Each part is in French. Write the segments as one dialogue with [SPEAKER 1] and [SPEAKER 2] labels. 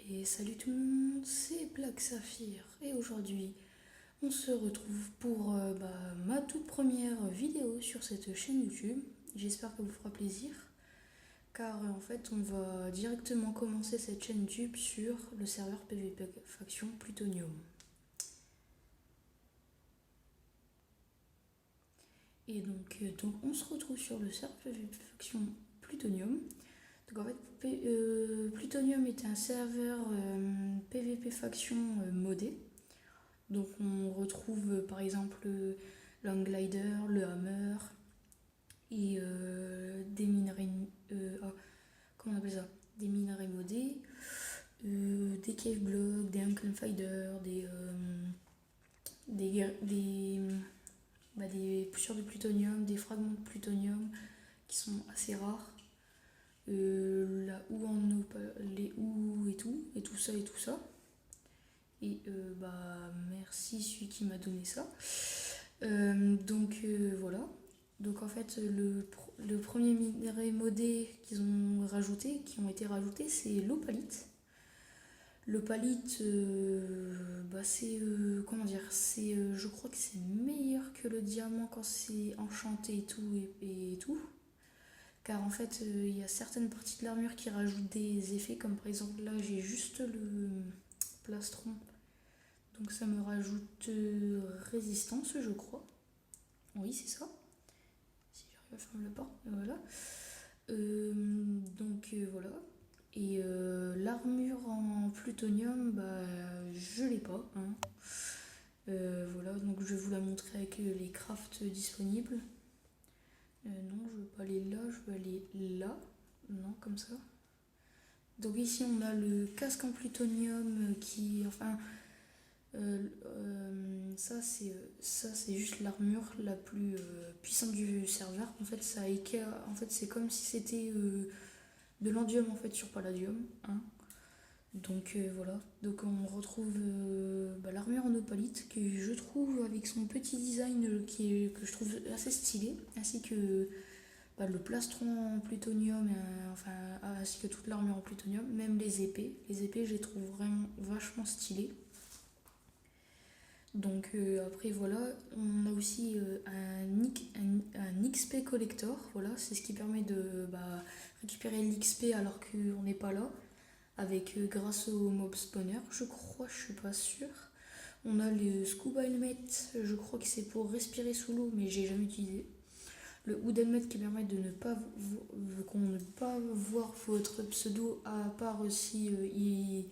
[SPEAKER 1] Et salut tout le monde, c'est Black Saphir et aujourd'hui on se retrouve pour ma toute première vidéo sur cette chaîne YouTube. J'espère que vous fera plaisir car en fait on va directement commencer cette chaîne YouTube sur le serveur PvP Faction Plutonium. Et donc on se retrouve sur le serveur PvP Faction Plutonium. Donc en fait Plutonium est un serveur PvP Faction modé. Donc on retrouve par exemple l'Anglider, le Hammer et des minerais. Comment on appelle ça? Des minerais modés, des cave blocks, des Unclaimed Fighters, des poussières de plutonium, des fragments de plutonium qui sont assez rares. La houe en les houes et tout ça et tout ça. Et merci celui qui m'a donné ça. Voilà. Donc en fait le premier minerai modé qui ont été rajoutés, c'est l'opalite. L'opalite, c'est comment dire, c'est je crois que c'est meilleur que le diamant quand c'est enchanté et tout. Car en fait il y a certaines parties de l'armure qui rajoutent des effets, comme par exemple là j'ai juste le plastron. Donc ça me rajoute résistance, je crois. Oui, c'est ça. Si j'arrive à fermer la porte, voilà. Voilà. Et l'armure en plutonium, je l'ai pas. Hein. Voilà, donc je vais vous la montrer avec les crafts disponibles. Non, je veux pas aller là, je veux aller là. Non, comme ça. Donc ici on a le casque en plutonium qui, enfin, ça c'est juste l'armure la plus puissante du serveur. En fait c'est comme si c'était de l'endium en fait sur palladium. Hein. Donc voilà. Donc on retrouve l'armure en opalite que je trouve avec son petit design que je trouve assez stylé, ainsi que le plastron en plutonium, ainsi que toute l'armure en plutonium, même les épées. Les épées je les trouve vraiment vachement stylées. Donc après voilà, on a aussi un XP collector, voilà, c'est ce qui permet de récupérer l'XP alors qu'on n'est pas là, avec grâce au mob spawner, je crois, je suis pas sûre. On a le scuba helmet, je crois que c'est pour respirer sous l'eau, mais j'ai jamais utilisé. Le hood helmet qui permet de ne pas voir votre pseudo à part s'il est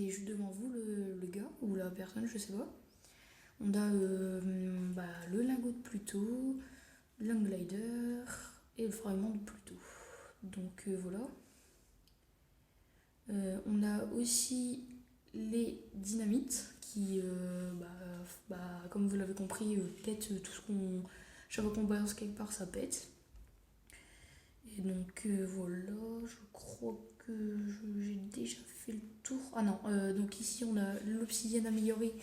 [SPEAKER 1] juste devant vous, le gars ou la personne, je sais pas. On a le lingot de Pluto, l'Anglider et le fragment de Pluto. Donc voilà. On a aussi les dynamites qui, comme vous l'avez compris, pètent tout ce qu'on. Chaque fois qu'on balance quelque part, ça pète. Et donc voilà, je crois que j'ai déjà fait le tour. Ah non, donc ici on a l'obsidienne améliorée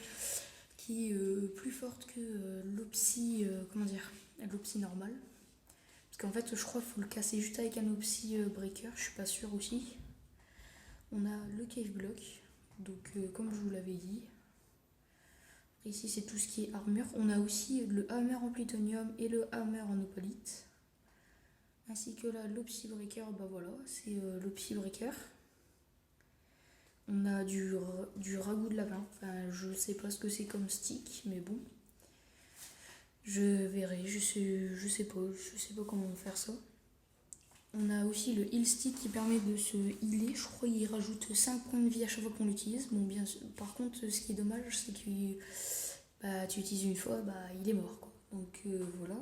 [SPEAKER 1] qui est plus forte que l'opsie normale. Parce qu'en fait, je crois qu'il faut le casser juste avec un opsie breaker, je suis pas sûre aussi. On a le cave block, donc comme je vous l'avais dit. Ici, c'est tout ce qui est armure. On a aussi le hammer en plutonium et le hammer en opalite. Ainsi que là, l'opsie breaker, voilà, c'est l'opsie breaker. On a du ragoût de lapin. Enfin, je sais pas ce que c'est comme stick, mais bon. Je verrai, je sais pas comment faire ça. On a aussi le heal stick qui permet de se healer. Je crois qu'il rajoute 5 points de vie à chaque fois qu'on l'utilise. Bon, bien sûr. Par contre, ce qui est dommage, c'est que tu utilises une fois, il est mort, quoi. Donc voilà.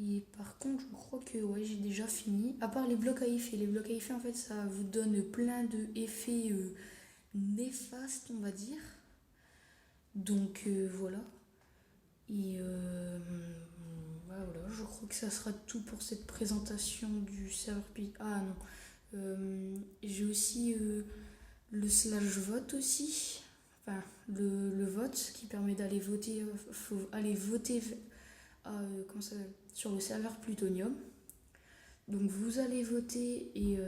[SPEAKER 1] Et par contre, je crois que j'ai déjà fini. À part les blocs à effet. Les blocs à effet, en fait, ça vous donne plein de effets néfastes, on va dire. Donc voilà. Et voilà, je crois que ça sera tout pour cette présentation du serveur Pi. Ah non. J'ai aussi le slash vote aussi. Enfin, le vote qui permet d'aller voter. Faut aller voter comment ça, sur le serveur Plutonium. Donc vous allez voter et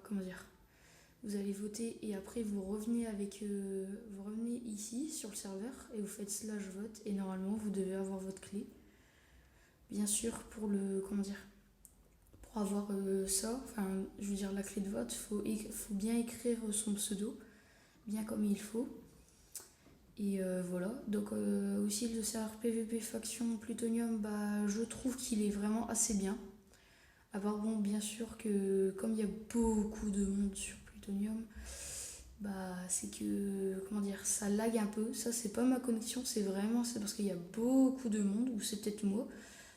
[SPEAKER 1] comment dire, vous allez voter et après vous revenez vous revenez ici sur le serveur et vous faites slash vote et normalement vous devez avoir votre clé. Bien sûr pour le comment dire, pour avoir ça, enfin je veux dire la clé de vote, faut bien écrire son pseudo, bien comme il faut. Et voilà, donc aussi le serveur PVP faction Plutonium, bah je trouve qu'il est vraiment assez bien. À part bon, bien sûr que comme il y a beaucoup de monde sur Plutonium, bah c'est que comment dire, ça lag un peu. Ça c'est pas ma connexion, c'est parce qu'il y a beaucoup de monde ou c'est peut-être moi.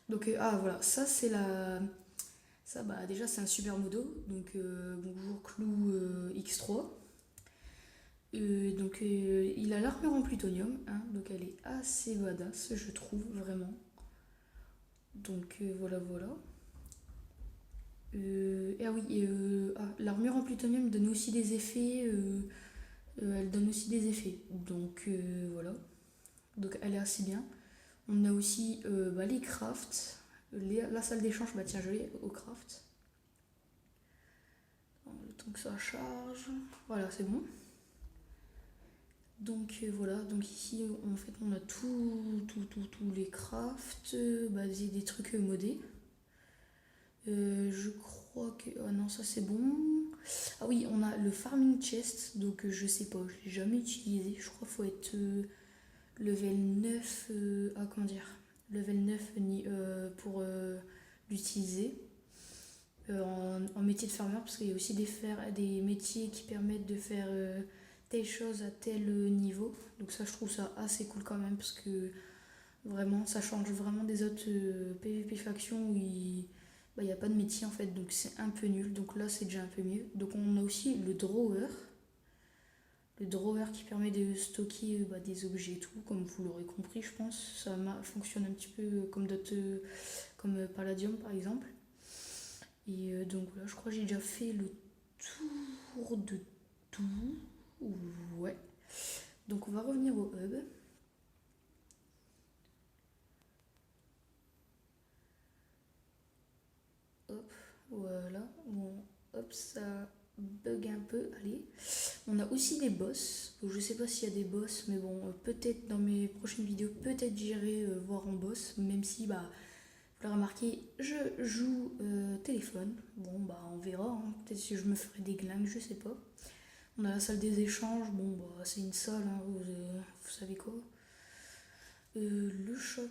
[SPEAKER 1] Donc voilà, ça bah déjà c'est un super modo. Donc bonjour Clou X3. Donc il a l'armure en plutonium, hein, donc elle est assez badass, je trouve vraiment. Donc voilà, voilà. Ah oui, l'armure en plutonium donne aussi des effets. Elle donne aussi des effets. Donc voilà. Donc elle est assez bien. On a aussi bah, les crafts. La salle d'échange, bah tiens, je l'ai au craft. Le temps que ça charge. Voilà, c'est bon. Donc voilà, donc ici en fait on a tous les crafts, bah, des trucs modés. Je crois que. Ah non, ça c'est bon. Ah oui, on a le farming chest, donc je sais pas, je l'ai jamais utilisé. Je crois qu'il faut être level 9. Comment dire, level 9 pour l'utiliser. En métier de farmer, parce qu'il y a aussi des métiers qui permettent de faire telle chose à tel niveau. Donc ça, je trouve ça assez cool quand même, parce que vraiment, ça change vraiment des autres PvP factions où il n'y a pas de métier en fait, donc c'est un peu nul. Donc là, c'est déjà un peu mieux. Donc on a aussi le drawer. Le drawer qui permet de stocker des objets et tout, comme vous l'aurez compris, je pense. Ça fonctionne un petit peu comme d'autres, comme Palladium par exemple. Et donc voilà, je crois que j'ai déjà fait le tour de tout. Ouais. Donc on va revenir au hub. Hop, voilà. Bon, hop, ça bug un peu. Allez. On a aussi des boss. Donc, je sais pas s'il y a des boss, mais bon, peut-être dans mes prochaines vidéos, peut-être j'irai voir en boss, même si, bah, vous l'aurez remarqué, je joue téléphone. Bon, bah, on verra. Hein. Peut-être si je me ferai des glingues, je sais pas. On a la salle des échanges. Bon, bah, c'est une salle, hein, vous savez quoi. Le shop.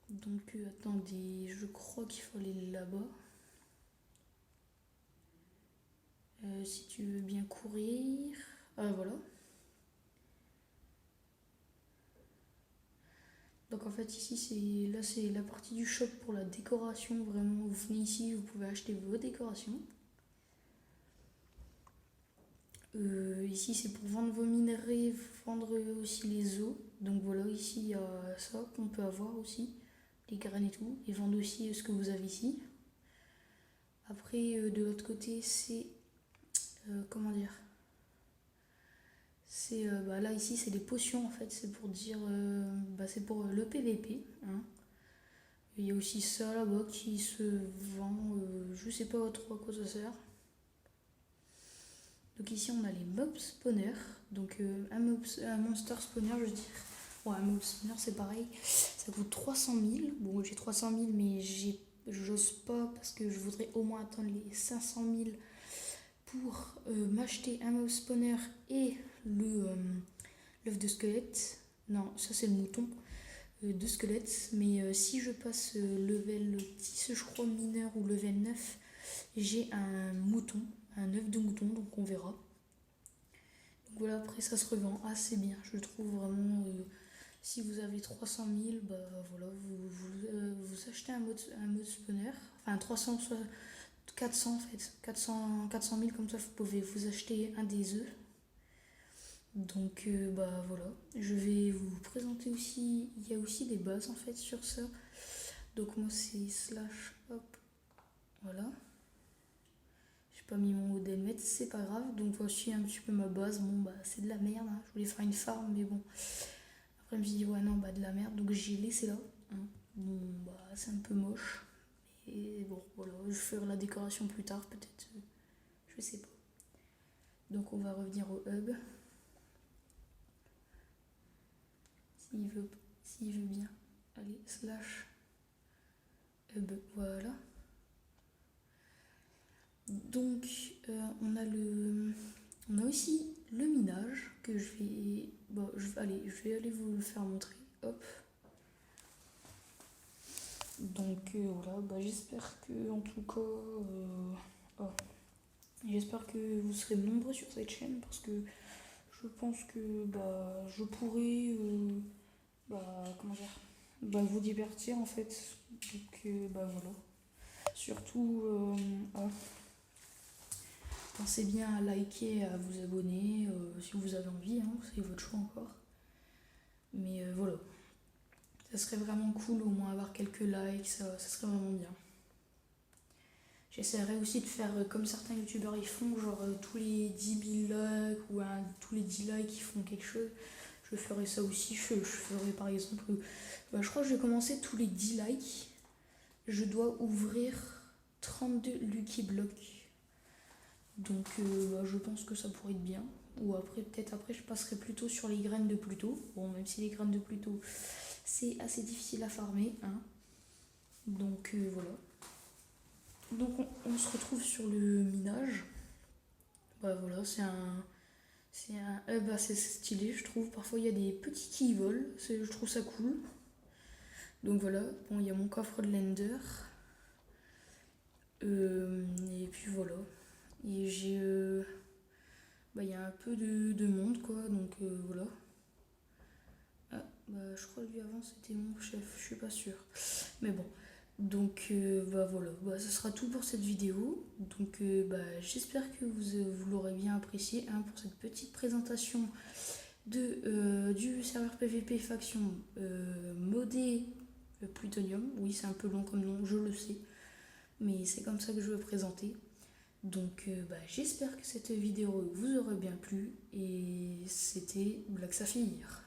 [SPEAKER 1] Donc, attendez, je crois qu'il faut aller là-bas. Si tu veux bien courir. Ah, voilà. Donc en fait ici c'est la partie du shop pour la décoration, vraiment vous venez ici, vous pouvez acheter vos décorations. Ici c'est pour vendre vos minerais, vendre aussi les os. Donc voilà, ici il y a ça qu'on peut avoir aussi, les graines et tout, et vendre aussi ce que vous avez ici. Après de l'autre côté c'est comment dire, c'est bah, là ici c'est des potions en fait, c'est pour dire c'est pour le PVP. Hein. Il y a aussi ça là-bas qui se vend, je sais pas trop à quoi ça sert. Donc ici on a les mob spawners, donc un monster spawner je veux dire. Ouais, un mob spawner c'est pareil, ça coûte 300 000. Bon j'ai 300 000 mais j'ose pas parce que je voudrais au moins attendre les 500 000 pour m'acheter un mob spawner et l'œuf de squelette. Non, ça c'est le mouton. De squelettes, mais si je passe level 10 je crois mineur ou level 9, j'ai un mouton, un œuf de mouton, donc on verra. Donc voilà, après ça se revend assez bien, je trouve vraiment. Si vous avez 300 000, bah voilà, vous achetez un mode spawner, enfin 400 en fait, 400 000 comme ça vous pouvez vous acheter un des œufs. Donc bah voilà, je vais vous présenter aussi, il y a aussi des bases en fait sur ça. Donc moi c'est slash hop, voilà. J'ai pas mis mon modèle mais c'est pas grave. Donc voici un petit peu ma base. Bon bah c'est de la merde, hein. Je voulais faire une farm mais bon. Après je me suis dit ouais non bah de la merde, donc j'ai laissé là. Hein. Bon bah c'est un peu moche. Et bon, voilà, je ferai la décoration plus tard, peut-être, je sais pas. Donc on va revenir au hub. S'il veut bien. Allez, slash hub, voilà. Donc on a aussi le minage que je vais. Bon, je vais aller vous le faire montrer. Hop. Donc voilà, j'espère que en tout cas. J'espère que vous serez nombreux sur cette chaîne parce que je pense que je pourrais comment dire vous divertir en fait. Donc voilà. Surtout pensez bien à liker, à vous abonner si vous avez envie, hein, c'est votre choix encore. Mais voilà. Ça serait vraiment cool au moins avoir quelques likes, ça serait vraiment bien. J'essaierai aussi de faire comme certains youtubeurs ils font, genre tous les 10 000 likes ou tous les 10 likes ils font quelque chose. Je ferai ça aussi, je ferai par exemple, je crois que je vais commencer tous les 10 likes. Je dois ouvrir 32 Lucky Blocks. Donc je pense que ça pourrait être bien. Ou après, peut-être après je passerai plutôt sur les graines de Pluto. Bon, même si les graines de Pluto c'est assez difficile à farmer, hein. Donc voilà. Donc on se retrouve sur le minage. Voilà, c'est un hub assez stylé, je trouve. Parfois il y a des petits qui volent, je trouve ça cool. Donc voilà, bon, il y a mon coffre de Lender. Et puis voilà. Et j'ai. Il y a un peu de monde quoi, donc voilà. Ah, je crois que lui avant c'était mon chef, je suis pas sûre. Mais bon. Donc voilà, ce sera tout pour cette vidéo. Donc j'espère que vous l'aurez bien apprécié hein, pour cette petite présentation du serveur PVP faction modé Plutonium. Oui, c'est un peu long comme nom, je le sais, mais c'est comme ça que je veux présenter. Donc j'espère que cette vidéo vous aura bien plu et c'était Black Saphir.